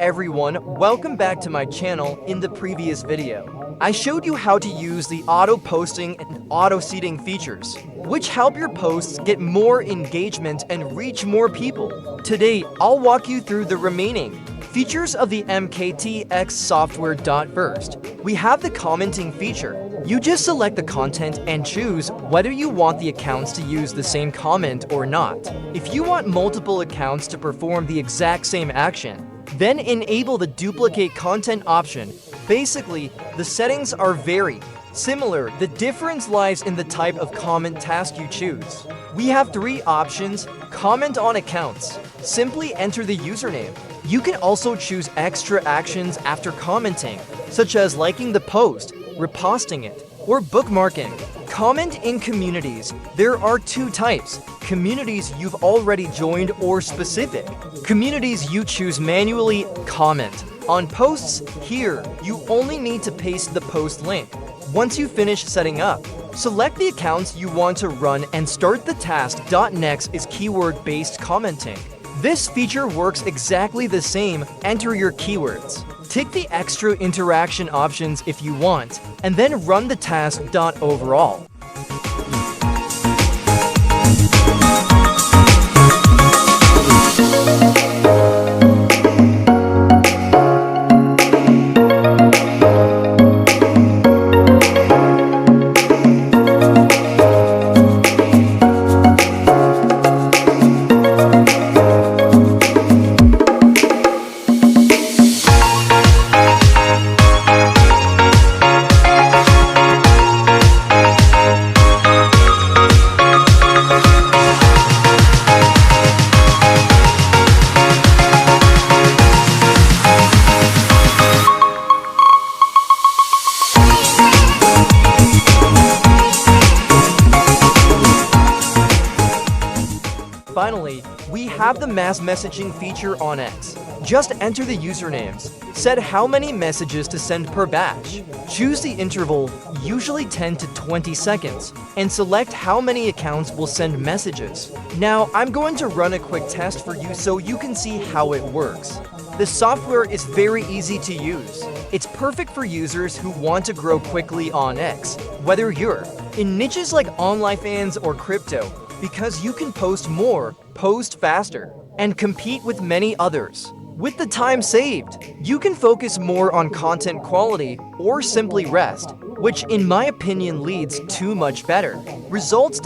everyone, welcome back to my channel. In the previous video, I showed you how to use the auto posting and auto seeding features, which help your posts get more engagement and reach more people. Today, I'll walk you through the remaining features of the MKTX software. First, we have the commenting feature. You just select the content and choose whether you want the accounts to use the same comment or not. If you want multiple accounts to perform the exact same action, then enable the duplicate content option. Basically, the settings are very similar. The difference lies in the type of comment task you choose. We have three options. Comment on accounts. Simply enter the username. You can also choose extra actions after commenting, such as liking the post, reposting it, or bookmarking. Comment in communities. There are two types: communities you've already joined or specific communities you choose manually. Comment on posts. Here, you only need to paste the post link. Once you finish setting up, select the accounts you want to run and start the task. Next is keyword-based commenting. This feature works exactly the same. Enter your keywords. Tick the extra interaction options if you want, and then run the task. Overall, finally, we have the mass messaging feature on X. Just enter the usernames, set how many messages to send per batch, choose the interval, usually 10 to 20 seconds, and select how many accounts will send messages. Now, I'm going to run a quick test for you so you can see how it works. The software is very easy to use. It's perfect for users who want to grow quickly on X, whether you're in niches like OnlyFans or crypto, because you can post more, post faster, and compete with many others. With the time saved, you can focus more on content quality or simply rest, which in my opinion leads to much better results.